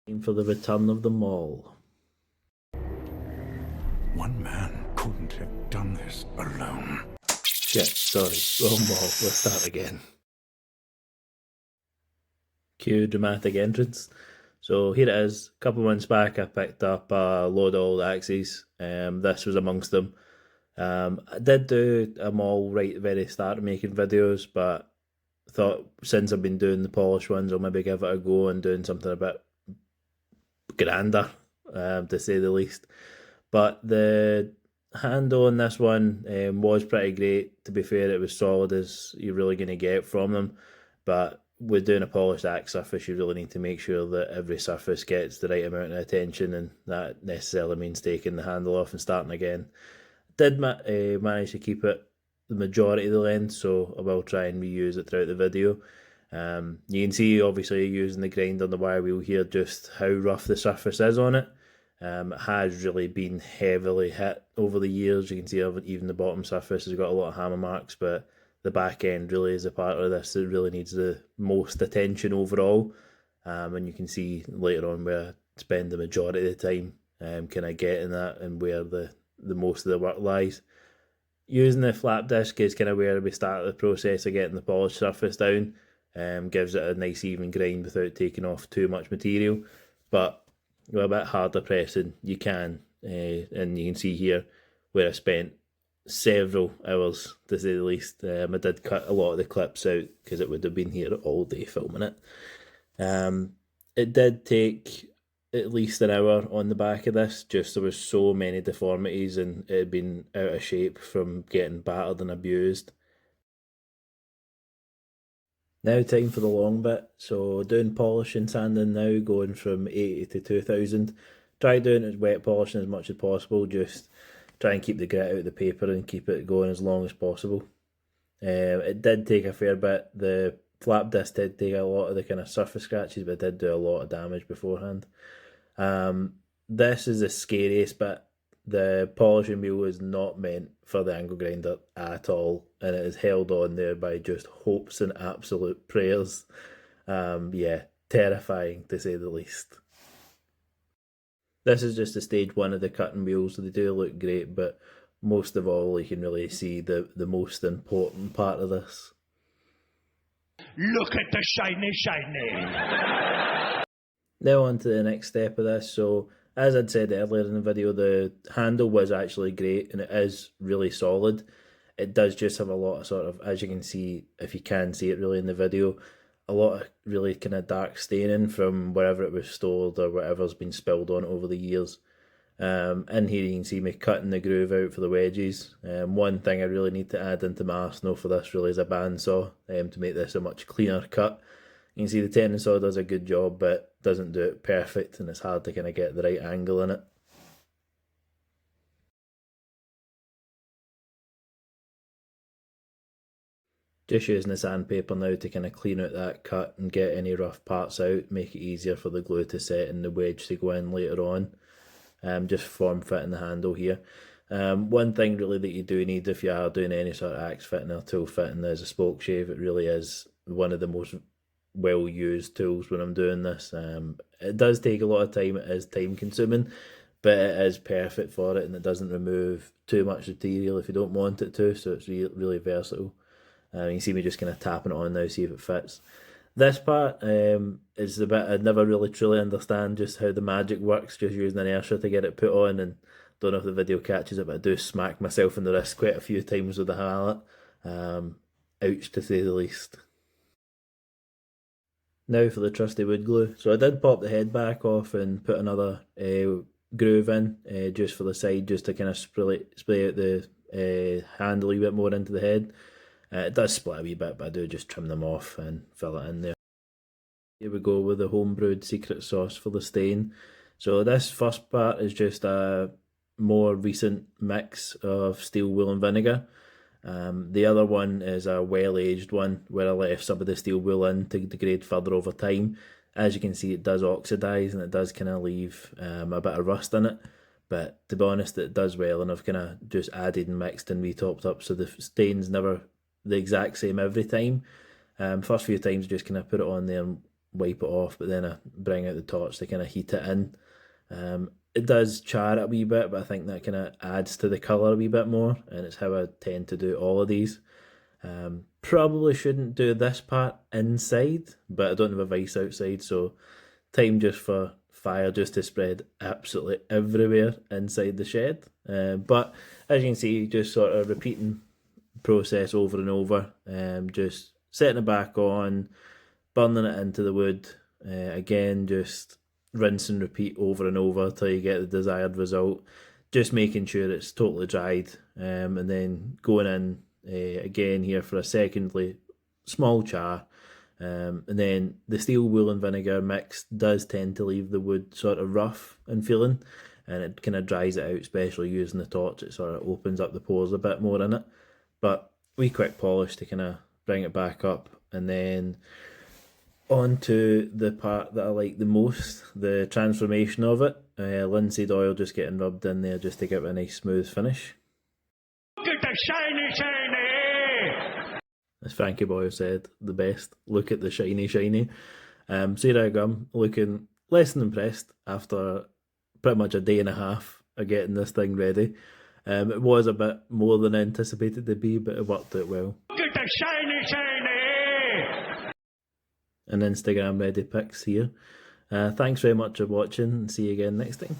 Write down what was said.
Time for the return of the maul. One man couldn't have done this alone. Shit, sorry. Oh, maul. Let's start again. Cue dramatic entrance. So here it is. A couple of months back, I picked up a load of old axes. This was amongst them. I did do a maul right at the very start of making videos, but thought since I've been doing the polished ones, I'll maybe give it a go and doing something a bit grander, to say the least. But the handle on this one was pretty great. To be fair, it was solid as you're really going to get from them. But with doing a polished axe surface, you really need to make sure that every surface gets the right amount of attention, and that necessarily means taking the handle off and starting again. Did manage to keep it the majority of the length, so I will try and reuse it throughout the video. You can see, obviously, using the grind on the wire wheel here, just how rough the surface is on it. It has really been heavily hit over the years. You can see even the bottom surface has got a lot of hammer marks, but the back end really is a part of this that really needs the most attention overall. And you can see later on where I spend the majority of the time kind of getting that and where the most of the work lies. Using the flap disc is kind of where we start the process of getting the polished surface down. Gives it a nice even grind without taking off too much material. But with a bit harder pressing, you can. And you can see here where I spent several hours, to say the least. I did cut a lot of the clips out because it would have been here all day filming it. It did take at least an hour on the back of this, just there was so many deformities and it had been out of shape from getting battered and abused. Now time for the long bit. So doing polishing sanding now, going from 80 to 2000. Try doing it wet polishing as much as possible, just try and keep the grit out of the paper and keep it going as long as possible. It did take a fair bit. The flap disc did take a lot of the kind of surface scratches, but it did do a lot of damage beforehand. This is the scariest bit. The polishing wheel is not meant for the angle grinder at all, and it is held on there by just hopes and absolute prayers. Yeah, terrifying to say the least. This is just the stage one of the cutting wheels, so they do look great, but most of all, you can really see the most important part of this. Look at the shiny. Now on to the next step of this. So as I'd said earlier in the video, the handle was actually great and it is really solid. It does just have a lot of sort of, as you can see, if you can see it really in the video, a lot of really kind of dark staining from wherever it was stored or whatever's been spilled on over the years. In here you can see me cutting the groove out for the wedges. One thing I really need to add into my arsenal for this really is a bandsaw to make this a much cleaner cut. You can see the tenon saw does a good job, but doesn't do it perfect, and it's hard to kind of get the right angle in it. Just using the sandpaper now to kind of clean out that cut and get any rough parts out, make it easier for the glue to set and the wedge to go in later on. Just form fitting the handle here. One thing really that you do need if you are doing any sort of axe fitting or tool fitting is a spoke shave. It really is one of the most well used tools when I'm doing this. It does take a lot of time, it is time consuming, but it is perfect for it and it doesn't remove too much material if you don't want it to, so it's really versatile. You can see me just kind of tapping it on now, see if it fits. This part is the bit I never really truly understand just how the magic works, just using inertia to get it put on, and don't know if the video catches it, but I do smack myself in the wrist quite a few times with the mallet. Ouch to say the least. Now for the trusty wood glue. So I did pop the head back off and put another groove in just for the side, just to kind of spray out the handle a wee bit more into the head. It does split a wee bit, but I do just trim them off and fill it in there. Here we go with the homebrewed secret sauce for the stain. So this first part is just a more recent mix of steel wool and vinegar. The other one is a well-aged one where I left some of the steel wool in to degrade further over time. As you can see, it does oxidise and it does kind of leave a bit of rust in it. But to be honest, it does well, and I've kind of just added and mixed and retopped up, so the stain's never the exact same every time. First few times, just kind of put it on there and wipe it off, but then I bring out the torch to kind of heat it in. It does char it a wee bit, but I think that kind of adds to the colour a wee bit more, and it's how I tend to do all of these. Probably shouldn't do this part inside, but I don't have a vice outside, so time just for fire just to spread absolutely everywhere inside the shed. But as you can see, just sort of repeating process over and over, just setting it back on, burning it into the wood, again just rinse and repeat over and over till you get the desired result, just making sure it's totally dried, and then going in again here for a secondly small char, and then the steel wool and vinegar mix does tend to leave the wood sort of rough and feeling, and it kind of dries it out, especially using the torch. It sort of opens up the pores a bit more in it. But we quick polish to kind of bring it back up, and then on to the part that I like the most, the transformation of it. Linseed oil just getting rubbed in there just to give it a nice smooth finish. Look at the shiny! As Frankie Boyle said, the best. Look at the shiny. So here I go, I'm looking less than impressed after pretty much a day and a half of getting this thing ready. It was a bit more than I anticipated to be, but it worked out well. Look at the shiny! And Instagram ready pics here. Thanks very much for watching, and see you again next time.